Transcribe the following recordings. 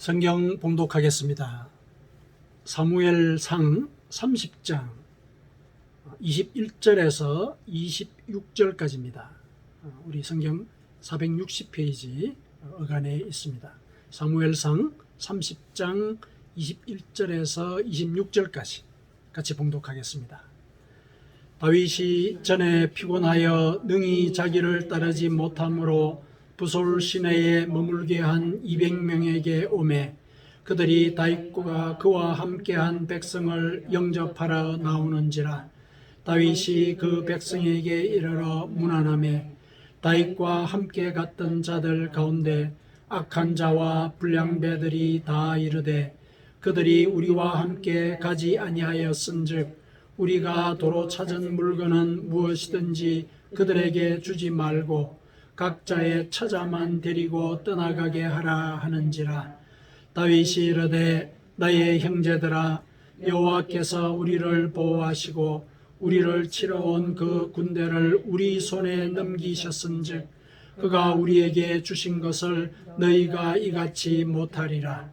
성경 봉독하겠습니다. 사무엘상 30장 21절에서 26절까지입니다. 우리 성경 460페이지 어간에 있습니다. 사무엘상 30장 21절에서 26절까지 같이 봉독하겠습니다. 다윗이 전에 피곤하여 능히 자기를 따르지 못함으로 부솔 시내에 머물게 한 200명에게 오매 그들이 다윗과 그와 함께한 백성을 영접하러 나오는지라. 다윗이 그 백성에게 이르러 문안하매 다윗과 함께 갔던 자들 가운데 악한 자와 불량배들이 다 이르되 그들이 우리와 함께 가지 아니하였은즉 우리가 도로 찾은 물건은 무엇이든지 그들에게 주지 말고 각자의 처자만 데리고 떠나가게 하라 하는지라. 다윗이 이르되 나의 형제들아, 여호와께서 우리를 보호하시고 우리를 치러 온 그 군대를 우리 손에 넘기셨은즉 그가 우리에게 주신 것을 너희가 이같이 못하리라.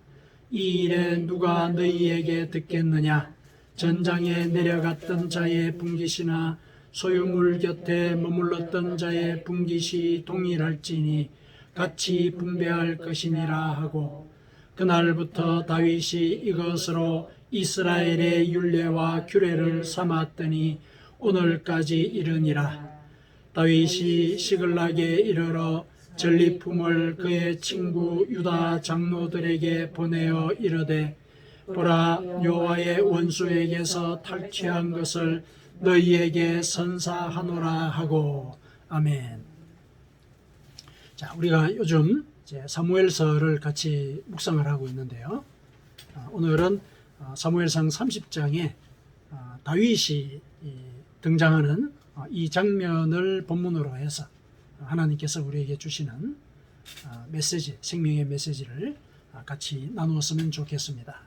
이 일에 누가 너희에게 듣겠느냐? 전장에 내려갔던 자의 분깃이나 소유물 곁에 머물렀던 자의 분깃이 동일할지니 같이 분배할 것이니라 하고, 그날부터 다윗이 이것으로 이스라엘의 율례와 규례를 삼았더니 오늘까지 이르니라. 다윗이 시글락에 이르러 전리품을 그의 친구 유다 장로들에게 보내어 이르되 보라, 여호와의 원수에게서 탈취한 것을 너희에게 선사하노라 하고. 아멘. 자, 우리가 요즘 이제 사무엘서를 같이 묵상을 하고 있는데요. 오늘은 사무엘상 30장에 다윗이 등장하는 이 장면을 본문으로 해서 하나님께서 우리에게 주시는 메시지, 생명의 메시지를 같이 나누었으면 좋겠습니다.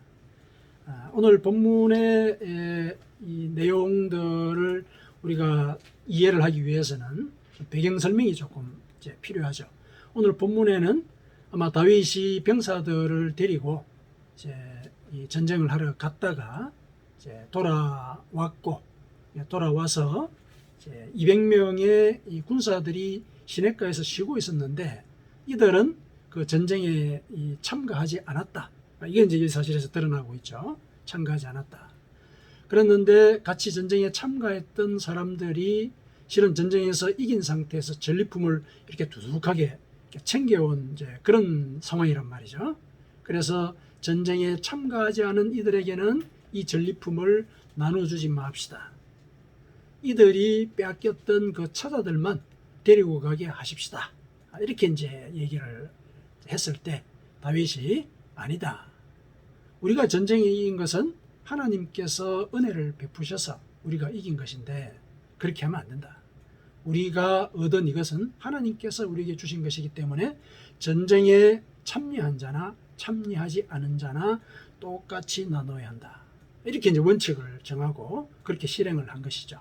오늘 본문의 이 내용들을 우리가 이해를 하기 위해서는 배경 설명이 조금 이제 필요하죠. 오늘 본문에는 아마 다윗이 병사들을 데리고 이제 이 전쟁을 하러 갔다가 이제 돌아와서 이제 200명의 이 군사들이 시냇가에서 쉬고 있었는데 이들은 그 전쟁에 참가하지 않았다. 이게 이제 사실에서 드러나고 있죠. 참가하지 않았다. 그랬는데 같이 전쟁에 참가했던 사람들이 실은 전쟁에서 이긴 상태에서 전리품을 이렇게 두둑하게 챙겨온 이제 그런 상황이란 말이죠. 그래서 전쟁에 참가하지 않은 이들에게는 이 전리품을 나눠주지 맙시다. 이들이 빼앗겼던 그 처자들만 데리고 가게 하십시다. 이렇게 이제 얘기를 했을 때 다윗이 아니다. 우리가 전쟁에 이긴 것은 하나님께서 은혜를 베푸셔서 우리가 이긴 것인데 그렇게 하면 안 된다. 우리가 얻은 이것은 하나님께서 우리에게 주신 것이기 때문에 전쟁에 참여한 자나 참여하지 않은 자나 똑같이 나눠야 한다. 이렇게 이제 원칙을 정하고 그렇게 실행을 한 것이죠.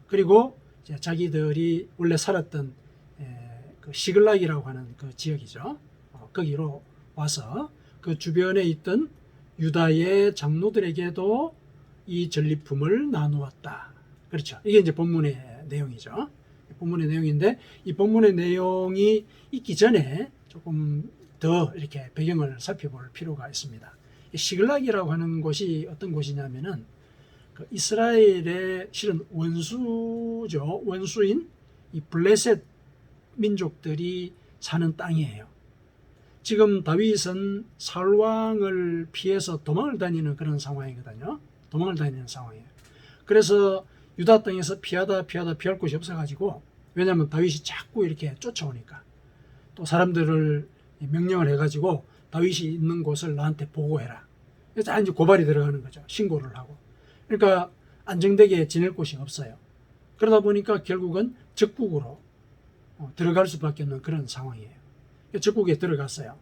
그리고 이제 자기들이 원래 살았던 그 시글락이라고 하는 그 지역이죠. 거기로 와서 그 주변에 있던 유다의 장로들에게도 이 전리품을 나누었다. 그렇죠. 이게 이제 본문의 내용이죠. 본문의 내용인데 이 본문의 내용이 있기 전에 조금 더 이렇게 배경을 살펴볼 필요가 있습니다. 시글락이라고 하는 곳이 어떤 곳이냐면은 그 이스라엘의 실은 원수죠. 원수인 이 블레셋 민족들이 사는 땅이에요. 지금 다윗은 사울 왕을 피해서 도망을 다니는 그런 상황이거든요. 도망을 다니는 상황이에요. 그래서 유다 땅에서 피하다 피할 곳이 없어가지고, 왜냐하면 다윗이 자꾸 이렇게 쫓아오니까 또 사람들을 명령을 해가지고 다윗이 있는 곳을 나한테 보고해라. 그래서 이제 고발이 들어가는 거죠. 신고를 하고. 그러니까 안정되게 지낼 곳이 없어요. 그러다 보니까 결국은 적국으로 들어갈 수밖에 없는 그런 상황이에요. 적국에 들어갔어요.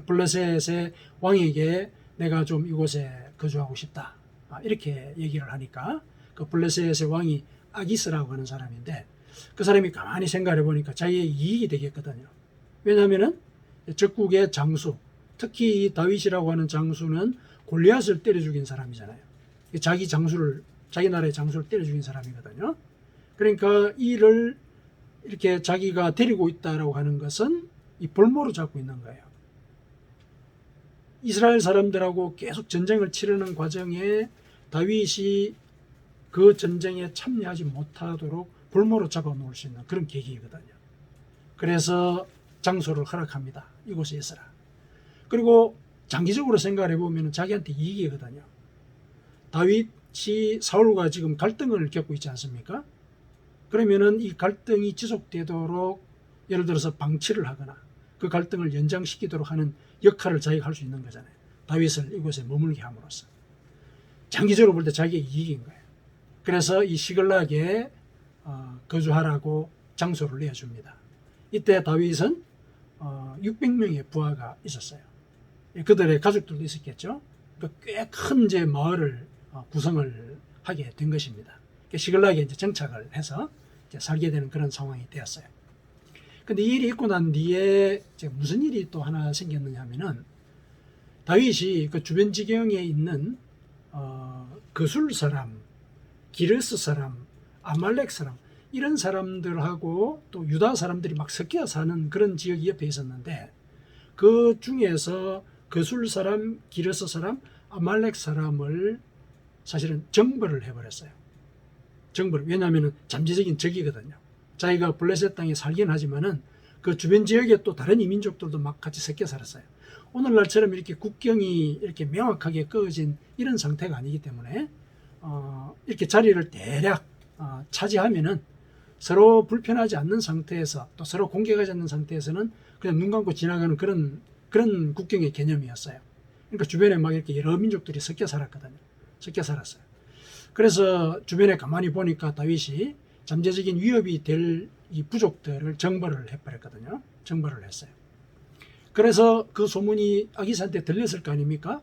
블레셋의 왕에게 내가 좀 이곳에 거주하고 싶다. 이렇게 얘기를 하니까 그 블레셋의 왕이 아기스라고 하는 사람인데 그 사람이 가만히 생각해 보니까 자기의 이익이 되겠거든요. 왜냐하면은 적국의 장수, 특히 이 다윗이라고 하는 장수는 골리앗을 때려 죽인 사람이잖아요. 자기 나라의 장수를 때려 죽인 사람이거든요. 그러니까 이를 이렇게 자기가 데리고 있다라고 하는 것은 이 볼모로 잡고 있는 거예요. 이스라엘 사람들하고 계속 전쟁을 치르는 과정에 다윗이 그 전쟁에 참여하지 못하도록 볼모로 잡아놓을 수 있는 그런 계기이거든요. 그래서 장소를 허락합니다. 이곳에 있어라. 그리고 장기적으로 생각을 해보면 자기한테 이익이거든요. 다윗이 사울과 지금 갈등을 겪고 있지 않습니까? 그러면은 이 갈등이 지속되도록 예를 들어서 방치를 하거나 그 갈등을 연장시키도록 하는 역할을 자기가 할 수 있는 거잖아요. 다윗을 이곳에 머물게 함으로써. 장기적으로 볼 때 자기의 이익인 거예요. 그래서 이 시글락에 거주하라고 장소를 내어줍니다. 이때 다윗은 600명의 부하가 있었어요. 그들의 가족들도 있었겠죠. 꽤 큰 이제 마을을 구성을 하게 된 것입니다. 시글락에 이제 정착을 해서 이제 살게 되는 그런 상황이 되었어요. 근데 이 일이 있고 난 뒤에 이제 무슨 일이 또 하나 생겼느냐 하면은 다윗이 그 주변 지경에 있는 거술 사람, 기르스 사람, 아말렉 사람 이런 사람들하고 또 유다 사람들이 막 섞여 사는 그런 지역이 옆에 있었는데 그 중에서 거술 사람, 기르스 사람, 아말렉 사람을 사실은 정벌을 해버렸어요. 왜냐하면 잠재적인 적이거든요. 자기가 블레셋 땅에 살긴 하지만은 그 주변 지역에 또 다른 이민족들도 막 같이 섞여 살았어요. 오늘날처럼 이렇게 국경이 이렇게 명확하게 그어진 이런 상태가 아니기 때문에 이렇게 자리를 대략 차지하면은 서로 불편하지 않는 상태에서 또 서로 공격하지 않는 상태에서는 그냥 눈 감고 지나가는 그런 국경의 개념이었어요. 그러니까 주변에 막 이렇게 여러 민족들이 섞여 살았거든요. 섞여 살았어요. 그래서 주변에 가만히 보니까 다윗이 잠재적인 위협이 될 이 부족들을 정벌을 해버렸거든요. 정벌을 했어요. 그래서 그 소문이 아기스한테 들렸을 거 아닙니까?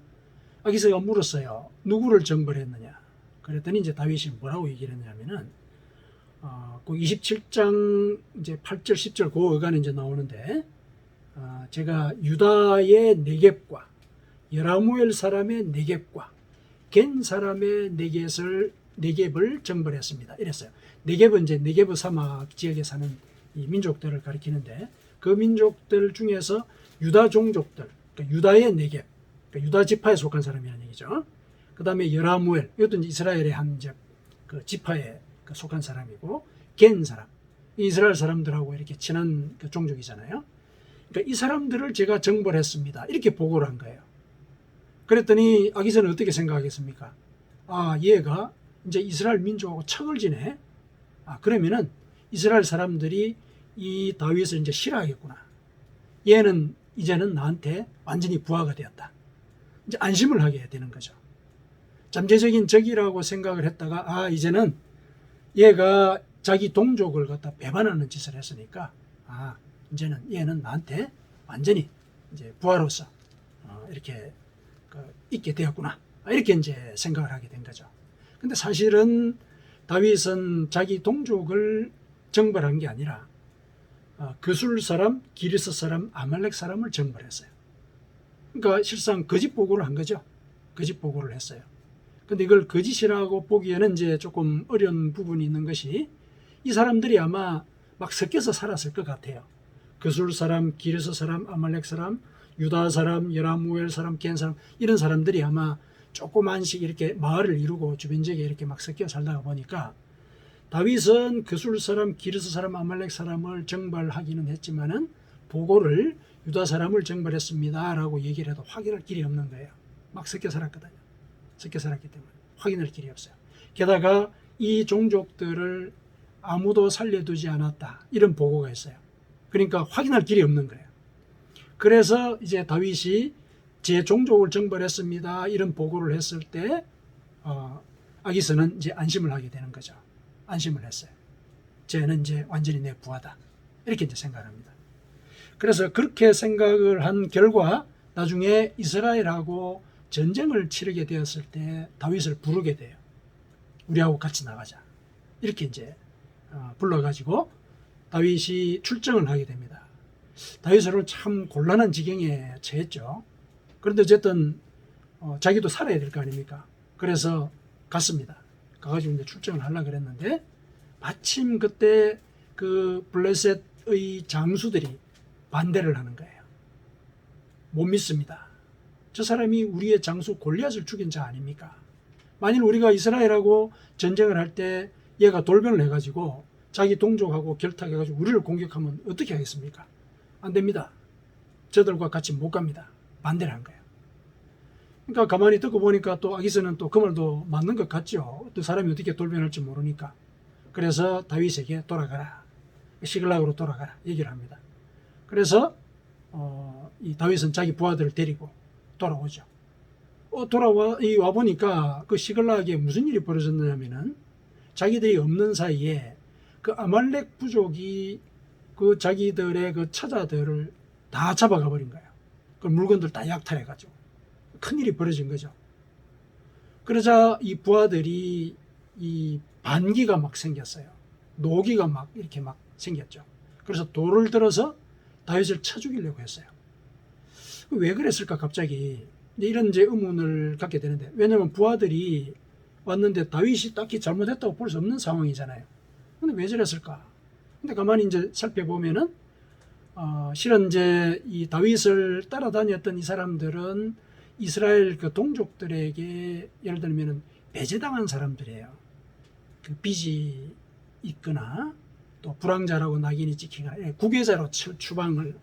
아기스가 물었어요. 누구를 정벌했느냐? 그랬더니 이제 다윗이 뭐라고 얘기를 했냐면은 그 27장 이제 8절 10절 그 어간에 이제 나오는데 제가 유다의 네겝과 여라무엘 사람의 네겝과 겐 사람의 네겝을 정벌했습니다. 이랬어요. 네겝은 이제 네겝 사막 지역에 사는 이 민족들을 가리키는데 그 민족들 중에서 유다 종족들, 그러니까 유다의 네겝, 그러니까 유다 지파에 속한 사람이라는 얘기죠. 그 다음에 여라무엘, 이것도 이제 이스라엘의 한 그 지파에 속한 사람이고, 겐 사람, 이스라엘 사람들하고 이렇게 친한 그 종족이잖아요. 그러니까 이 사람들을 제가 정벌했습니다. 이렇게 보고를 한 거예요. 그랬더니 아기서는 어떻게 생각하겠습니까? 얘가 이제 이스라엘 민족하고 척을 지네. 그러면은 이스라엘 사람들이 이 다윗을 이제 싫어하겠구나. 얘는 이제는 나한테 완전히 부하가 되었다. 이제 안심을 하게 되는 거죠. 잠재적인 적이라고 생각을 했다가 이제는 얘가 자기 동족을 갖다 배반하는 짓을 했으니까 이제는 얘는 나한테 완전히 이제 부하로서 이렇게 있게 되었구나. 이렇게 이제 생각을 하게 된 거죠. 근데 사실은 다윗은 자기 동족을 정벌한 게 아니라 거술 사람, 기르스 사람, 아말렉 사람을 정벌했어요. 그러니까 실상 거짓 보고를 한 거죠. 거짓 보고를 했어요. 근데 이걸 거짓이라고 보기에는 이제 조금 어려운 부분이 있는 것이 이 사람들이 아마 막 섞여서 살았을 것 같아요. 거술 사람, 기르스 사람, 아말렉 사람, 유다 사람, 여라무엘 사람, 겐 사람 이런 사람들이 아마 조그만씩 이렇게 마을을 이루고 주변 지역에 이렇게 막 섞여 살다가 보니까 다윗은 거술 사람, 기르스 사람, 아말렉 사람을 정벌하기는 했지만은 보고를 유다 사람을 정벌했습니다라고 얘기를 해도 확인할 길이 없는 거예요. 막 섞여 살았거든요. 섞여 살았기 때문에 확인할 길이 없어요. 게다가 이 종족들을 아무도 살려두지 않았다. 이런 보고가 있어요. 그러니까 확인할 길이 없는 거예요. 그래서 이제 다윗이 제 종족을 정벌했습니다. 이런 보고를 했을 때 아기스는 이제 안심을 하게 되는 거죠. 안심을 했어요. 쟤는 이제 완전히 내 부하다. 이렇게 이제 생각합니다. 그래서 그렇게 생각을 한 결과 나중에 이스라엘하고 전쟁을 치르게 되었을 때 다윗을 부르게 돼요. 우리하고 같이 나가자. 이렇게 이제 불러가지고 다윗이 출정을 하게 됩니다. 다윗은 참 곤란한 지경에 처했죠. 그런데 어쨌든 자기도 살아야 될 거 아닙니까? 그래서 갔습니다. 가가지고 이제 출정을 하려고 그랬는데 마침 그때 그 블레셋의 장수들이 반대를 하는 거예요. 못 믿습니다. 저 사람이 우리의 장수 골리앗을 죽인 자 아닙니까? 만일 우리가 이스라엘하고 전쟁을 할 때 얘가 돌변을 해가지고 자기 동족하고 결탁해가지고 우리를 공격하면 어떻게 하겠습니까? 안 됩니다. 저들과 같이 못 갑니다. 반대를 한 거예요. 그러니까 가만히 듣고 보니까 또 아기스는 또 그 말도 맞는 것 같죠. 또 사람이 어떻게 돌변할지 모르니까. 그래서 다윗에게 돌아가라. 시글락으로 돌아가라. 얘기를 합니다. 그래서 이 다윗은 자기 부하들을 데리고 돌아오죠. 와 보니까 그 시글락에 무슨 일이 벌어졌느냐면은 자기들이 없는 사이에 그 아말렉 부족이 그 자기들의 그 처자들을 다 잡아가 버린 거예요. 그 물건들 다 약탈해가지고. 큰일이 벌어진 거죠. 그러자 이 부하들이 이 반기가 막 생겼어요. 노기가 막 이렇게 막 생겼죠. 그래서 돌을 들어서 다윗을 쳐 죽이려고 했어요. 왜 그랬을까 갑자기 이런 이제 의문을 갖게 되는데, 왜냐면 부하들이 왔는데 다윗이 딱히 잘못했다고 볼 수 없는 상황이잖아요. 근데 왜 저랬을까? 근데 가만히 이제 살펴보면은 실은 이제 이 다윗을 따라다녔던 이 사람들은 이스라엘 그 동족들에게 예를 들면은 배제당한 사람들이에요. 그 빚이 있거나 또 불황자라고 낙인이 찍히거나 국외자로 추방을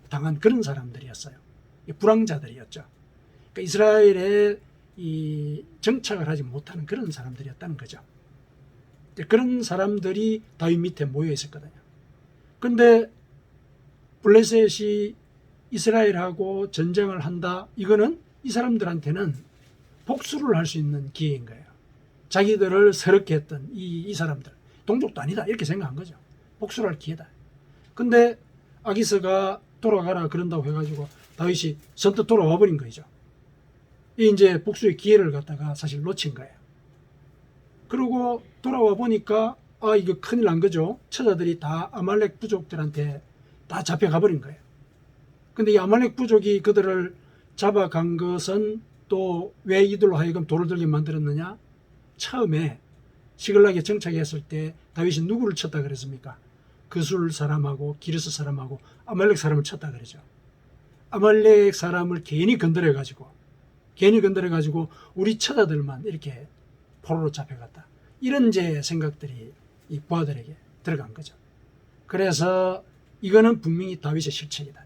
당한 그런 사람들이었어요. 불황자들이었죠. 그러니까 이스라엘에 이 정착을 하지 못하는 그런 사람들이었다는 거죠. 그런 사람들이 다윗 밑에 모여 있었거든요. 그런데 블레셋이 이스라엘하고 전쟁을 한다. 이거는 이 사람들한테는 복수를 할 수 있는 기회인 거예요. 자기들을 서럽게 했던 이 사람들, 동족도 아니다 이렇게 생각한 거죠. 복수를 할 기회다. 근데 아기스가 돌아가라 그런다고 해가지고 다윗이 선뜻 돌아와 버린 거죠. 이 이제 복수의 기회를 갖다가 사실 놓친 거예요. 그리고 돌아와 보니까 이거 큰일 난 거죠. 처자들이 다 아말렉 부족들한테 다 잡혀가 버린 거예요. 근데 이 아말렉 부족이 그들을 잡아간 것은 또 왜 이들로 하여금 돌을 들게 만들었느냐? 처음에 시글락에 정착했을 때 다윗이 누구를 쳤다 그랬습니까? 그술 사람하고 기르스 사람하고 아말렉 사람을 쳤다 그러죠. 아말렉 사람을 괜히 건드려가지고 우리 처자들만 이렇게 포로로 잡혀갔다. 이런 이제 생각들이 이 부하들에게 들어간 거죠. 그래서 이거는 분명히 다윗의 실책이다.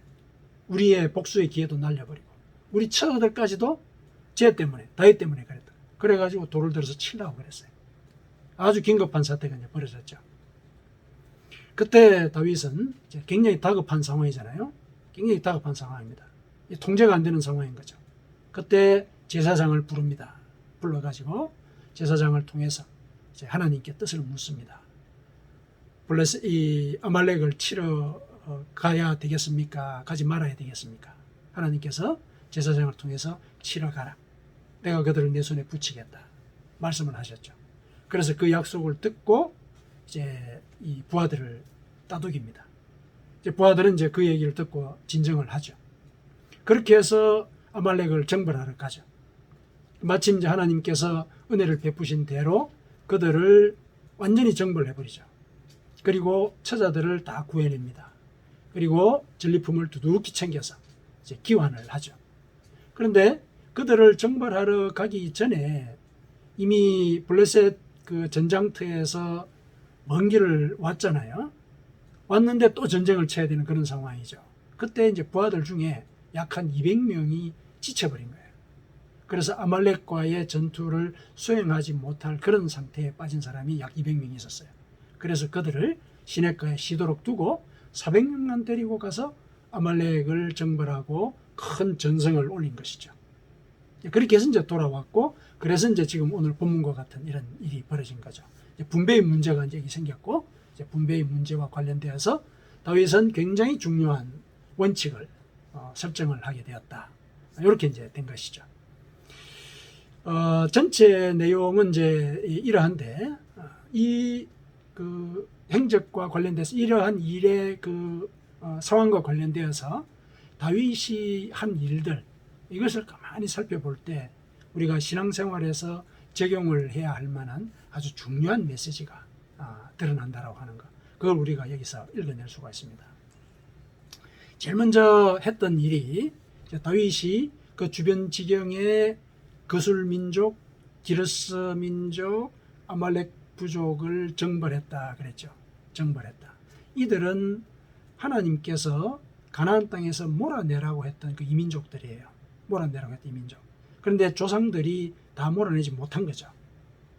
우리의 복수의 기회도 날려버리고 우리 처자들까지도 다윗 때문에 그랬다. 그래가지고 돌을 들어서 치려고 그랬어요. 아주 긴급한 사태가 이제 벌어졌죠. 그때 다윗은 이제 굉장히 다급한 상황이잖아요. 굉장히 다급한 상황입니다. 통제가 안 되는 상황인 거죠. 그때 제사장을 부릅니다. 불러가지고 제사장을 통해서 이제 하나님께 뜻을 묻습니다. 이 아말렉을 치러 가야 되겠습니까? 가지 말아야 되겠습니까? 하나님께서 제사장을 통해서 치러 가라. 내가 그들을 내 손에 붙이겠다. 말씀을 하셨죠. 그래서 그 약속을 듣고 이제 이 부하들을 따독입니다. 이제 부하들은 이제 그 얘기를 듣고 진정을 하죠. 그렇게 해서 아말렉을 정벌하러 가죠. 마침 이제 하나님께서 은혜를 베푸신 대로 그들을 완전히 정벌해버리죠. 그리고 처자들을 다 구해냅니다. 그리고 전리품을 두둑히 챙겨서 이제 기환을 하죠. 그런데 그들을 정벌하러 가기 전에 이미 블레셋 그 전장터에서 먼 길을 왔잖아요. 왔는데 또 전쟁을 쳐야 되는 그런 상황이죠. 그때 이제 부하들 중에 약 한 200명이 지쳐버린 거예요. 그래서 아말렉과의 전투를 수행하지 못할 그런 상태에 빠진 사람이 약 200명이 있었어요. 그래서 그들을 시냇가에 쉬도록 두고 400명만 데리고 가서 아말렉을 정벌하고 큰 전성을 올린 것이죠. 그렇게 해서 이제 돌아왔고, 그래서 이제 지금 오늘 본문과 같은 이런 일이 벌어진 거죠. 분배의 문제가 이제 생겼고, 이제 분배의 문제와 관련되어서 다윗은 굉장히 중요한 원칙을 설정을 하게 되었다. 이렇게 이제 된 것이죠. 전체 내용은 이제 이러한데, 이 그 행적과 관련돼서 이러한 일의 그 상황과 관련되어서 다윗이 한 일들, 이것을 가만히 살펴볼 때 우리가 신앙생활에서 적용을 해야 할 만한 아주 중요한 메시지가 드러난다라고 하는 것. 그걸 우리가 여기서 읽어낼 수가 있습니다. 제일 먼저 했던 일이 다윗이 그 주변 지경의 거술 민족, 기르스 민족, 아말렉 부족을 정벌했다 그랬죠. 정벌했다. 이들은 하나님께서 가나안 땅에서 몰아내라고 했던 그 이민족들이에요. 몰아내라고 했던 이민족. 그런데 조상들이 다 몰아내지 못한 거죠.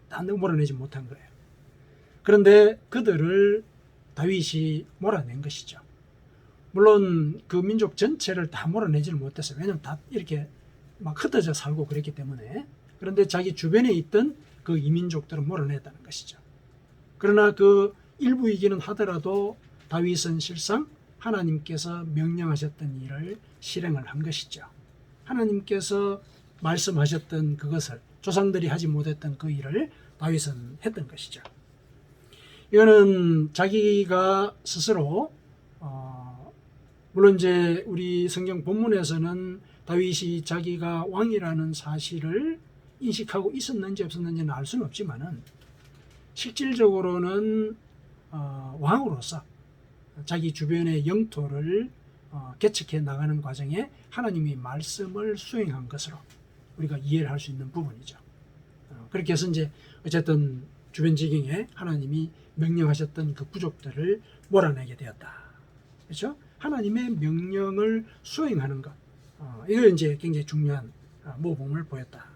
다 몰아내지 못한 거예요. 그런데 그들을 다윗이 몰아낸 것이죠. 물론 그 민족 전체를 다 몰아내지는 못했어요. 왜냐하면 다 이렇게 막 흩어져 살고 그랬기 때문에. 그런데 자기 주변에 있던 그 이민족들은 몰아냈다는 것이죠. 그러나 그 일부이기는 하더라도 다윗은 실상 하나님께서 명령하셨던 일을 실행을 한 것이죠. 하나님께서 말씀하셨던 그것을 조상들이 하지 못했던 그 일을 다윗은 했던 것이죠. 이거는 자기가 스스로 물론 이제 우리 성경 본문에서는 다윗이 자기가 왕이라는 사실을 인식하고 있었는지 없었는지는 알 수는 없지만은 실질적으로는 왕으로서 자기 주변의 영토를 개척해 나가는 과정에 하나님의 말씀을 수행한 것으로 우리가 이해를 할 수 있는 부분이죠. 그렇게 해서 이제 어쨌든 주변 지경에 하나님이 명령하셨던 그 부족들을 몰아내게 되었다. 그렇죠? 하나님의 명령을 수행하는 것. 이거 이제 굉장히 중요한 모범을 보였다.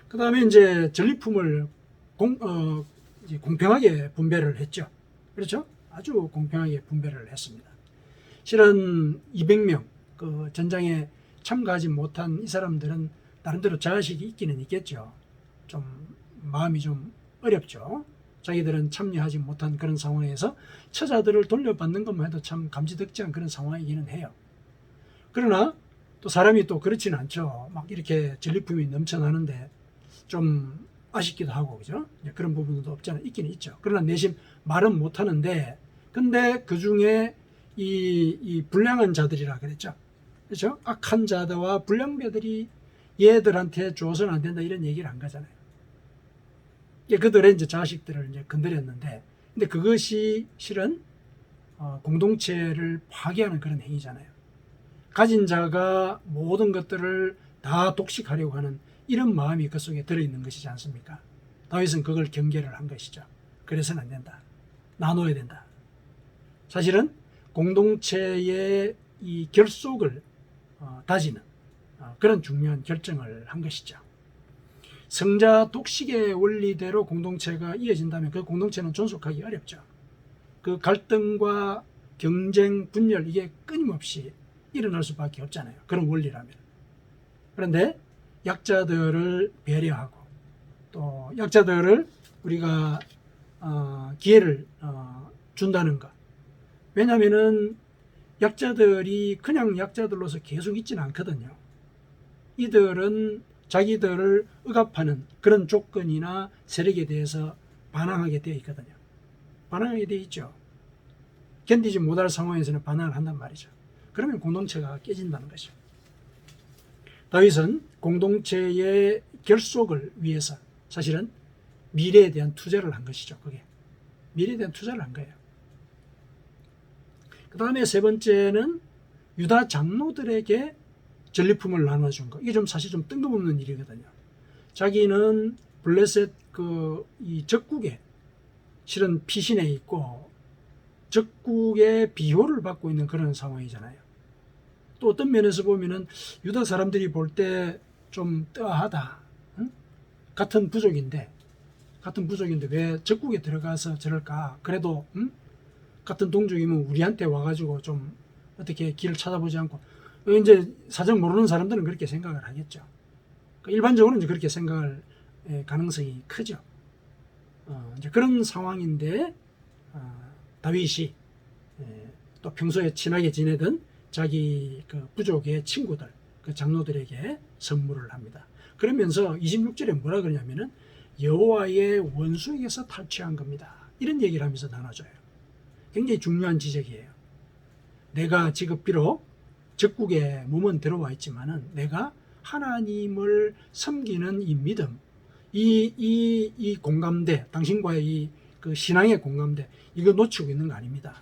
그 다음에 이제 전리품을 이제 공평하게 분배를 했죠. 그렇죠? 아주 공평하게 분배를 했습니다. 실은 200명 그 전장에 참가하지 못한 이 사람들은 나름대로 자의식이 있기는 있겠죠. 좀 마음이 좀 어렵죠. 자기들은 참여하지 못한 그런 상황에서 처자들을 돌려받는 것만 해도 참 감지덕지한 그런 상황이기는 해요. 그러나 또 사람이 또 그렇지는 않죠. 막 이렇게 전리품이 넘쳐나는데 좀 아쉽기도 하고, 그죠? 그런 부분도 없잖아. 있기는 있죠. 그러나 내심 말은 못하는데, 근데 그 중에 이 불량한 자들이라 그랬죠. 그렇죠? 악한 자들과 불량배들이 얘들한테 줘서는 안 된다 이런 얘기를 한 거잖아요. 그들의 이제 자식들을 이제 건드렸는데, 근데 그것이 실은 공동체를 파괴하는 그런 행위잖아요. 가진 자가 모든 것들을 다 독식하려고 하는 이런 마음이 그 속에 들어있는 것이지 않습니까? 다윗은 그걸 경계를 한 것이죠. 그래서는 안 된다. 나눠야 된다. 사실은 공동체의 이 결속을 다지는 그런 중요한 결정을 한 것이죠. 성자 독식의 원리대로 공동체가 이어진다면 그 공동체는 존속하기 어렵죠. 그 갈등과 경쟁, 분열 이게 끊임없이 일어날 수밖에 없잖아요. 그런 원리라면. 그런데 약자들을 배려하고 또 약자들을 우리가 기회를 준다는 것. 왜냐하면은 약자들이 그냥 약자들로서 계속 있지는 않거든요. 이들은 자기들을 억압하는 그런 조건이나 세력에 대해서 반항하게 되어 있거든요. 반항하게 되어 있죠. 견디지 못할 상황에서는 반항을 한단 말이죠. 그러면 공동체가 깨진다는 거죠. 다윗은 공동체의 결속을 위해서 사실은 미래에 대한 투자를 한 것이죠. 그게 미래에 대한 투자를 한 거예요. 그 다음에 세 번째는 유다 장로들에게 전리품을 나눠준 거. 이게 좀 사실 좀 뜬금없는 일이거든요. 자기는 블레셋 이 적국에 실은 피신해 있고 적국의 비호를 받고 있는 그런 상황이잖아요. 또 어떤 면에서 보면은 유다 사람들이 볼 때 좀 뜨아하다. 응? 같은 부족인데 왜 적국에 들어가서 저럴까? 그래도 같은 동족이면 우리한테 와가지고 좀 어떻게 길을 찾아보지 않고 이제 사정 모르는 사람들은 그렇게 생각을 하겠죠. 일반적으로는 이제 그렇게 생각할 가능성이 크죠. 이제 그런 상황인데 다윗이 또 평소에 친하게 지내던 자기 그 부족의 친구들, 그 장로들에게 선물을 합니다. 그러면서 26절에 뭐라 그러냐면은 여호와의 원수에게서 탈취한 겁니다. 이런 얘기를 하면서 나눠줘요. 굉장히 중요한 지적이에요. 내가 지금 비록 적국에 몸은 들어와 있지만은 내가 하나님을 섬기는 이 믿음, 이 공감대, 당신과의 이 그 신앙의 공감대, 이거 놓치고 있는 거 아닙니다.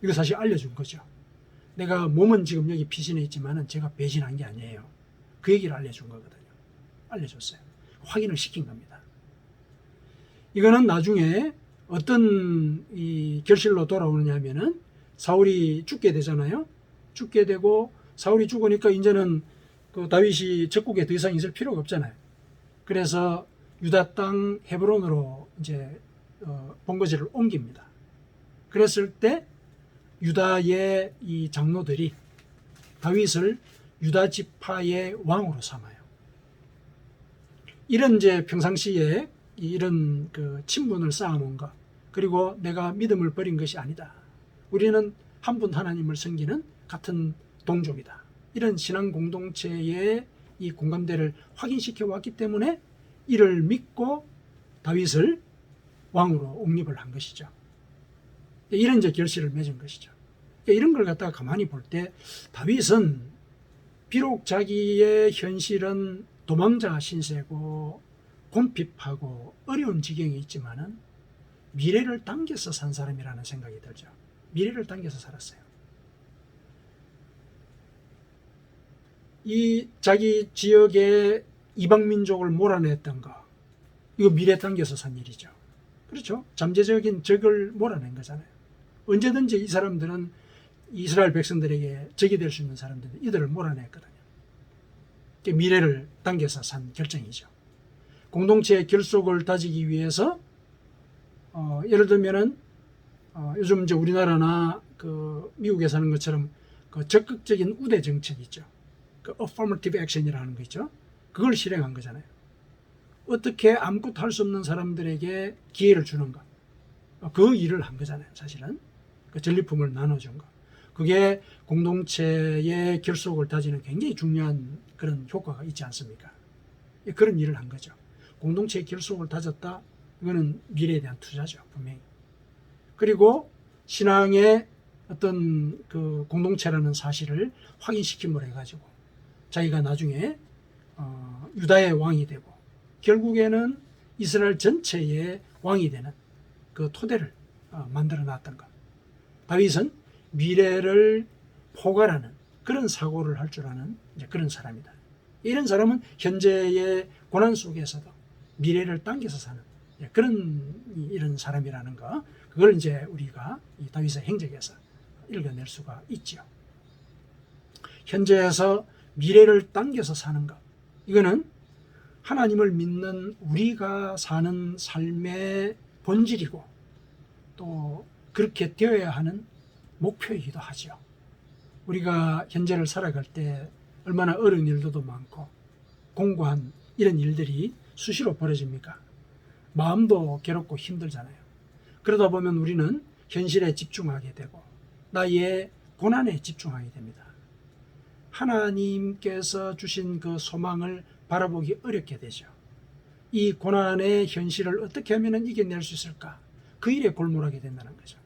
이거 사실 알려준 거죠. 내가 몸은 지금 여기 피신해 있지만은 제가 배신한 게 아니에요. 그 얘기를 알려준 거거든요. 알려줬어요. 확인을 시킨 겁니다. 이거는 나중에 어떤 이 결실로 돌아오느냐 하면은 사울이 죽게 되잖아요. 죽게 되고 사울이 죽으니까 이제는 그 다윗이 적국에 더 이상 있을 필요가 없잖아요. 그래서 유다 땅 헤브론으로 이제 본거지를 옮깁니다. 그랬을 때 유다의 이 장로들이 다윗을 유다 지파의 왕으로 삼아요. 이런 이제 평상시에 이런 그 친분을 쌓아놓은 것, 그리고 내가 믿음을 버린 것이 아니다. 우리는 한 분 하나님을 섬기는 같은 동족이다. 이런 신앙 공동체의 이 공감대를 확인시켜 왔기 때문에 이를 믿고 다윗을 왕으로 옹립을 한 것이죠. 이런 이제 결실을 맺은 것이죠. 이런 걸 갖다가 가만히 볼 때 다윗은 비록 자기의 현실은 도망자 신세고 곰핍하고 어려운 지경이 있지만은 미래를 당겨서 산 사람이라는 생각이 들죠. 미래를 당겨서 살았어요. 이 자기 지역의 이방민족을 몰아냈던 거, 이거 미래 당겨서 산 일이죠. 그렇죠? 잠재적인 적을 몰아낸 거잖아요. 언제든지 이 사람들은 이스라엘 백성들에게 적이 될 수 있는 사람들인데 이들을 몰아냈거든요. 미래를 당겨서 산 결정이죠. 공동체의 결속을 다지기 위해서 예를 들면은 요즘 이제 우리나라나 그 미국에 사는 것처럼 그 적극적인 우대 정책 있죠. 그 affirmative action이라는 거 있죠. 그걸 실행한 거잖아요. 어떻게 아무것도 할 수 없는 사람들에게 기회를 주는가. 그 일을 한 거잖아요. 사실은 그 전리품을 나눠준 거. 그게 공동체의 결속을 다지는 굉장히 중요한 그런 효과가 있지 않습니까? 그런 일을 한 거죠. 공동체의 결속을 다졌다. 이거는 미래에 대한 투자죠, 분명히. 그리고 신앙의 어떤 그 공동체라는 사실을 확인시킴으로 해가지고 자기가 나중에 유다의 왕이 되고 결국에는 이스라엘 전체의 왕이 되는 그 토대를 만들어 놨던 것. 다윗은 미래를 포괄하는 그런 사고를 할 줄 아는 그런 사람이다. 이런 사람은 현재의 고난 속에서도 미래를 당겨서 사는 그런 이런 사람이라는 거. 그걸 이제 우리가 이 다윗의 행적에서 읽어낼 수가 있죠. 현재에서 미래를 당겨서 사는 것. 이거는 하나님을 믿는 우리가 사는 삶의 본질이고 또 그렇게 되어야 하는 목표이기도 하죠. 우리가 현재를 살아갈 때 얼마나 어려운 일들도 많고 공고한 이런 일들이 수시로 벌어집니까? 마음도 괴롭고 힘들잖아요. 그러다 보면 우리는 현실에 집중하게 되고 나의 고난에 집중하게 됩니다. 하나님께서 주신 그 소망을 바라보기 어렵게 되죠. 이 고난의 현실을 어떻게 하면 이겨낼 수 있을까? 그 일에 골몰하게 된다는 거죠.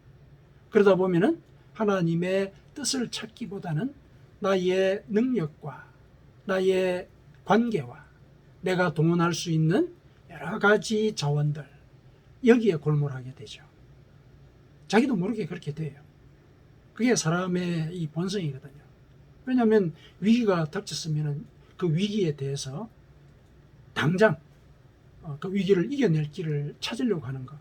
그러다 보면은 하나님의 뜻을 찾기보다는 나의 능력과 나의 관계와 내가 동원할 수 있는 여러 가지 자원들, 여기에 골몰하게 되죠. 자기도 모르게 그렇게 돼요. 그게 사람의 이 본성이거든요. 왜냐하면 위기가 닥쳤으면 그 위기에 대해서 당장 그 위기를 이겨낼 길을 찾으려고 하는 것.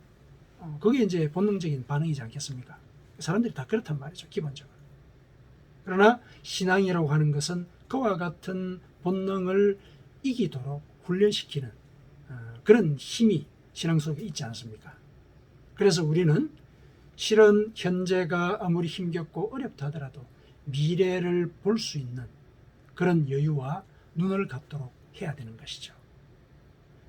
그게 이제 본능적인 반응이지 않겠습니까? 사람들이 다 그렇단 말이죠, 기본적으로. 그러나 신앙이라고 하는 것은 그와 같은 본능을 이기도록 훈련시키는 그런 힘이 신앙 속에 있지 않습니까? 그래서 우리는 실은 현재가 아무리 힘겹고 어렵다 하더라도 미래를 볼 수 있는 그런 여유와 눈을 갖도록 해야 되는 것이죠.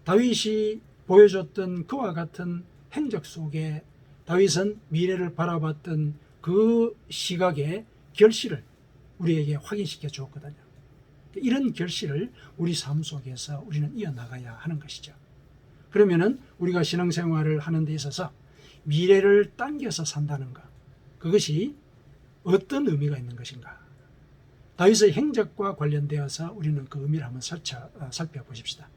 다윗이 보여줬던 그와 같은 행적 속에 다윗은 미래를 바라봤던 그 시각의 결실을 우리에게 확인시켜 주었거든요. 이런 결실을 우리 삶 속에서 우리는 이어나가야 하는 것이죠. 그러면은 우리가 신앙생활을 하는 데 있어서 미래를 당겨서 산다는 것, 그것이 어떤 의미가 있는 것인가? 다윗의 행적과 관련되어서 우리는 그 의미를 한번 살펴보십시다.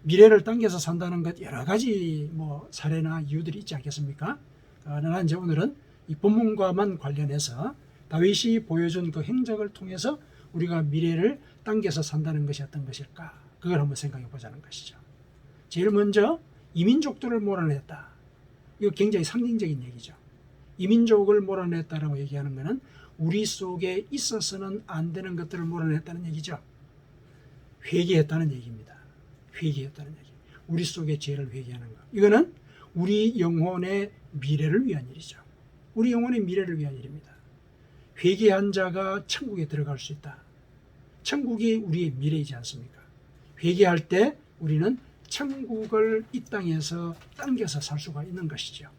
미래를 당겨서 산다는 것 여러 가지 사례나 이유들이 있지 않겠습니까? 그러나 이제 오늘은 이 본문과만 관련해서 다윗이 보여준 그 행적을 통해서 우리가 미래를 당겨서 산다는 것이 어떤 것일까? 그걸 한번 생각해 보자는 것이죠. 제일 먼저 이민족들을 몰아냈다. 이거 굉장히 상징적인 얘기죠. 이민족을 몰아냈다라고 얘기하는 것은 우리 속에 있어서는 안 되는 것들을 몰아냈다는 얘기죠. 회개했다는 얘기입니다. 회개했다는 얘기. 우리 속의 죄를 회개하는 것. 이거는 우리 영혼의 미래를 위한 일이죠. 우리 영혼의 미래를 위한 일입니다. 회개한 자가 천국에 들어갈 수 있다. 천국이 우리의 미래이지 않습니까? 회개할 때 우리는 천국을 이 땅에서 당겨서 살 수가 있는 것이죠.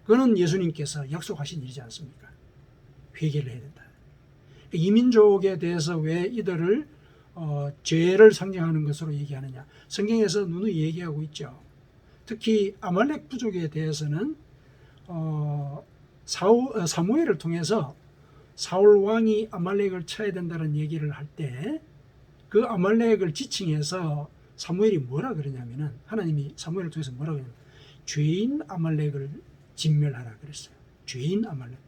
그거는 예수님께서 약속하신 일이지 않습니까? 회개를 해야 된다. 이민족에 대해서 왜 이들을 죄를 상징하는 것으로 얘기하느냐? 성경에서 누누이 얘기하고 있죠. 특히 아말렉 부족에 대해서는 사무엘을 통해서 사울 왕이 아말렉을 쳐야 된다는 얘기를 할 때 그 아말렉을 지칭해서 사무엘이 뭐라 그러냐면은 하나님이 사무엘을 통해서 뭐라 그러냐면 죄인 아말렉을 진멸하라 그랬어요. 죄인 아말렉.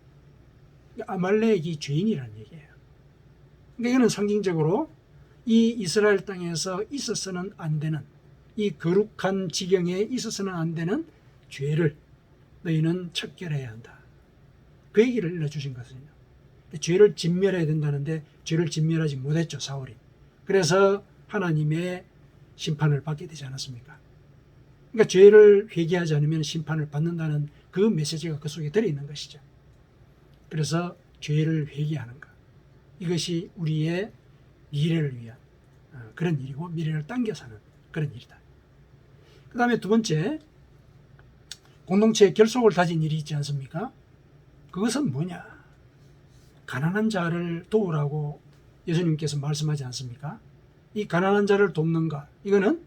아말렉이 죄인이라는 얘기예요. 그러니까 이거는 상징적으로 이 이스라엘 땅에서 있어서는 안 되는 이 거룩한 지경에 있어서는 안 되는 죄를 너희는 척결해야 한다. 그 얘기를 일러주신 것은요. 죄를 진멸해야 된다는데 죄를 진멸하지 못했죠, 사울이. 그래서 하나님의 심판을 받게 되지 않았습니까? 그러니까 죄를 회개하지 않으면 심판을 받는다는 그 메시지가 그 속에 들어있는 것이죠. 그래서 죄를 회개하는 것. 이것이 우리의 미래를 위한 그런 일이고 미래를 당겨 사는 그런 일이다. 그 다음에 두 번째, 공동체의 결속을 다진 일이 있지 않습니까? 그것은 뭐냐? 가난한 자를 도우라고 예수님께서 말씀하지 않습니까? 이 가난한 자를 돕는 것, 이거는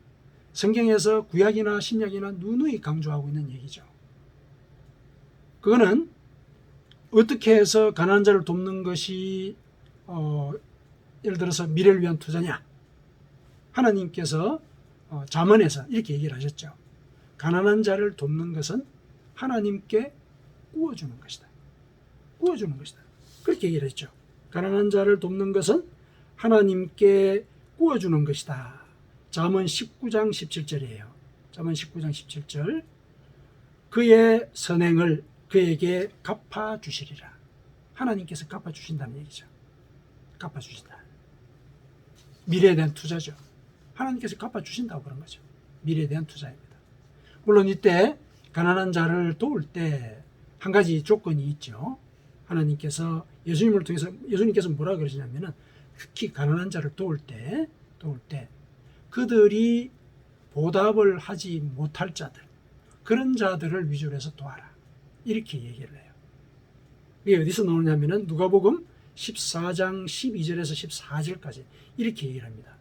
성경에서 구약이나 신약이나 누누이 강조하고 있는 얘기죠. 그거는 어떻게 해서 가난한 자를 돕는 것이 예를 들어서 미래를 위한 투자냐? 하나님께서 잠언에서 이렇게 얘기를 하셨죠. 가난한 자를 돕는 것은 하나님께 구워주는 것이다. 구워주는 것이다. 그렇게 얘기를 했죠. 가난한 자를 돕는 것은 하나님께 구워주는 것이다. 잠언 19장 17절이에요. 잠언 19장 17절. 그의 선행을 그에게 갚아주시리라. 하나님께서 갚아주신다는 얘기죠. 갚아주신다. 미래에 대한 투자죠. 하나님께서 갚아주신다고 그런 거죠. 미래에 대한 투자입니다. 물론 이때 가난한 자를 도울 때 한 가지 조건이 있죠. 하나님께서 예수님을 통해서 예수님께서 뭐라 그러시냐면은 특히 가난한 자를 도울 때 그들이 보답을 하지 못할 자들, 그런 자들을 위주로 해서 도와라. 이렇게 얘기를 해요. 이게 어디서 나오냐면은 누가복음 14장 12절에서 14절까지 이렇게 얘기를 합니다.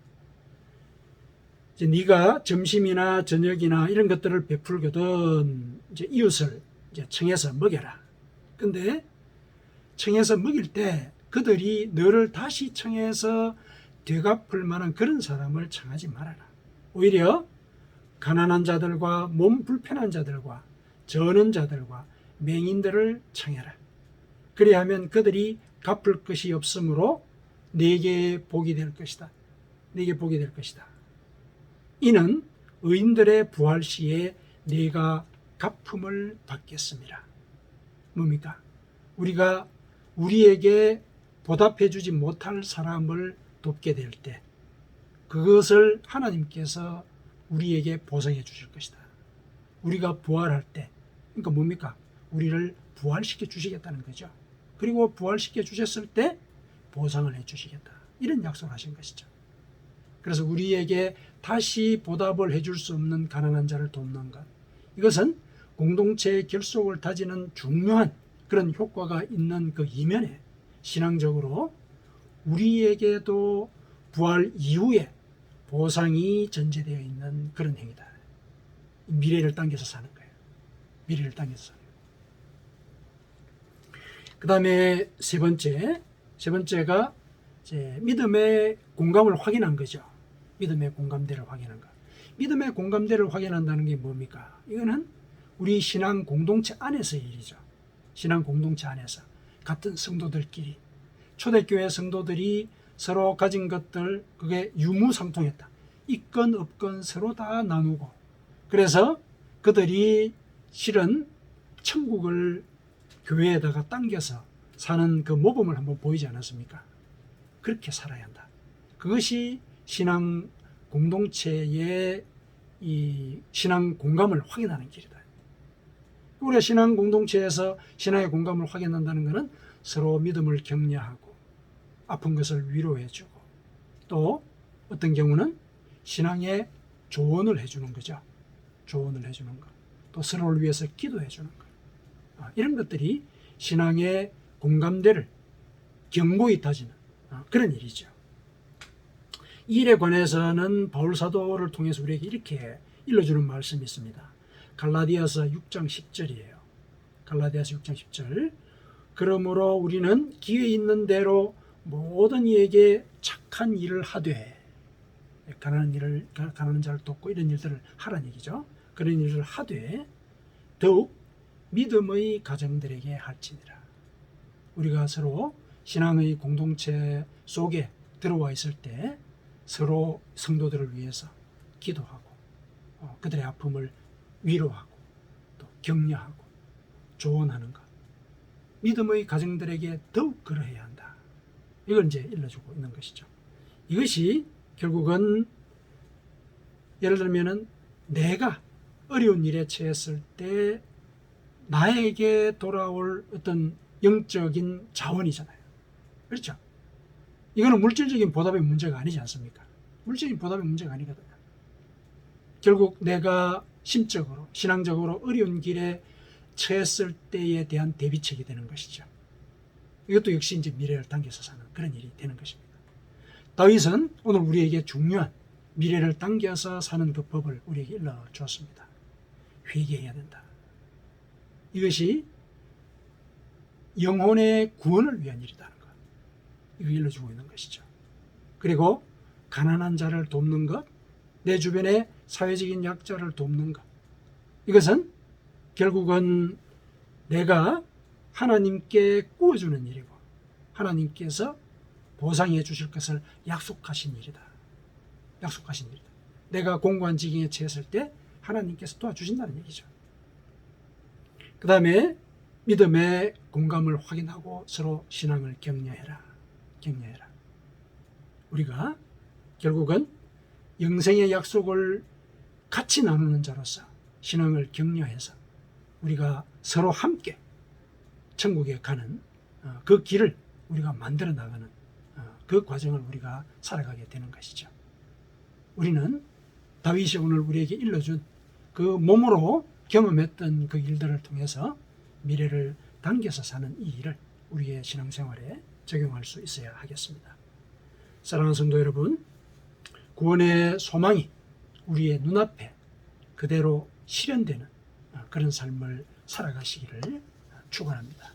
이제 네가 점심이나 저녁이나 이런 것들을 베풀거든 이제 이웃을 이제 청해서 먹여라. 근데 청해서 먹일 때 그들이 너를 다시 청해서 되갚을 만한 그런 사람을 청하지 말아라. 오히려 가난한 자들과 몸 불편한 자들과 저는 자들과 맹인들을 청해라. 그래야 하면 그들이 갚을 것이 없으므로 내게 복이 될 것이다. 내게 복이 될 것이다. 이는 의인들의 부활 시에 네가 갚음을 받겠습니다. 뭡니까? 우리가 우리에게 보답해 주지 못할 사람을 돕게 될 때 그것을 하나님께서 우리에게 보상해 주실 것이다. 우리가 부활할 때, 그러니까 뭡니까? 우리를 부활시켜 주시겠다는 거죠. 그리고 부활시켜 주셨을 때 보상을 해 주시겠다. 이런 약속을 하신 것이죠. 그래서 우리에게 다시 보답을 해줄 수 없는 가난한 자를 돕는 것, 이것은 공동체의 결속을 다지는 중요한 그런 효과가 있는 그 이면에 신앙적으로 우리에게도 부활 이후에 보상이 전제되어 있는 그런 행위다. 미래를 당겨서 사는 거예요. 미래를 당겨서 사는 거예요. 그 다음에 세 번째가 이제 믿음의 공감을 확인한 거죠. 믿음의 공감대를 확인한 거. 믿음의 공감대를 확인한다는 게 뭡니까? 이거는 우리 신앙 공동체 안에서의 일이죠. 신앙 공동체 안에서 같은 성도들끼리, 초대교회 성도들이 서로 가진 것들, 그게 유무상통했다. 있건 없건 서로 다 나누고, 그래서 그들이 실은 천국을 교회에다가 당겨서 사는 그 모범을 한번 보이지 않았습니까? 그렇게 살아야 한다. 그것이 신앙 공동체의 이 신앙 공감을 확인하는 길이다. 우리가 신앙 공동체에서 신앙의 공감을 확인한다는 것은 서로 믿음을 격려하고 아픈 것을 위로해주고 또 어떤 경우는 신앙의 조언을 해주는 거죠. 조언을 해주는 것. 또 서로를 위해서 기도해주는 것. 이런 것들이 신앙의 공감대를 견고히 다지는 그런 일이죠. 이 일에 관해서는 바울 사도를 통해서 우리에게 이렇게 일러주는 말씀이 있습니다. 갈라디아서 6장 10절이에요. 갈라디아서 6장 10절. 그러므로 우리는 기회 있는 대로 모든 이에게 착한 일을 하되, 가난한 자를 돕고 이런 일들을 하라는 얘기죠. 그런 일을 하되 더욱 믿음의 가정들에게 할지니라. 우리가 서로 신앙의 공동체 속에 들어와 있을 때 서로 성도들을 위해서 기도하고 그들의 아픔을 위로하고 또 격려하고 조언하는 것. 믿음의 가정들에게 더욱 그러해야 한다. 이걸 이제 일러주고 있는 것이죠. 이것이 결국은 예를 들면은 내가 어려운 일에 처했을 때 나에게 돌아올 어떤 영적인 자원이잖아요. 그렇죠? 이거는 물질적인 보답의 문제가 아니지 않습니까? 물질적인 보답의 문제가 아니거든요. 결국 내가 심적으로, 신앙적으로 어려운 길에 처했을 때에 대한 대비책이 되는 것이죠. 이것도 역시 이제 미래를 당겨서 사는 그런 일이 되는 것입니다. 다윗은 오늘 우리에게 중요한 미래를 당겨서 사는 그 법을 우리에게 일러 주었습니다. 회개해야 된다. 이것이 영혼의 구원을 위한 일이라는 것. 이거 일러주고 있는 것이죠. 그리고 가난한 자를 돕는 것, 내 주변의 사회적인 약자를 돕는 것. 이것은 결국은 내가 하나님께 구워주는 일이고 하나님께서 보상해 주실 것을 약속하신 일이다. 약속하신 일이다. 내가 공고한 지경에 처했을 때 하나님께서 도와주신다는 얘기죠. 그 다음에 믿음의 공감을 확인하고 서로 신앙을 격려해라. 격려해라. 우리가 결국은 영생의 약속을 같이 나누는 자로서 신앙을 격려해서 우리가 서로 함께 천국에 가는 그 길을 우리가 만들어 나가는 그 과정을 우리가 살아가게 되는 것이죠. 우리는 다윗이 오늘 우리에게 일러준 그 몸으로 경험했던 그 일들을 통해서 미래를 당겨서 사는 이 일을 우리의 신앙생활에 적용할 수 있어야 하겠습니다. 사랑하는 성도 여러분, 구원의 소망이 우리의 눈앞에 그대로 실현되는 그런 삶을 살아가시기를 축원합니다.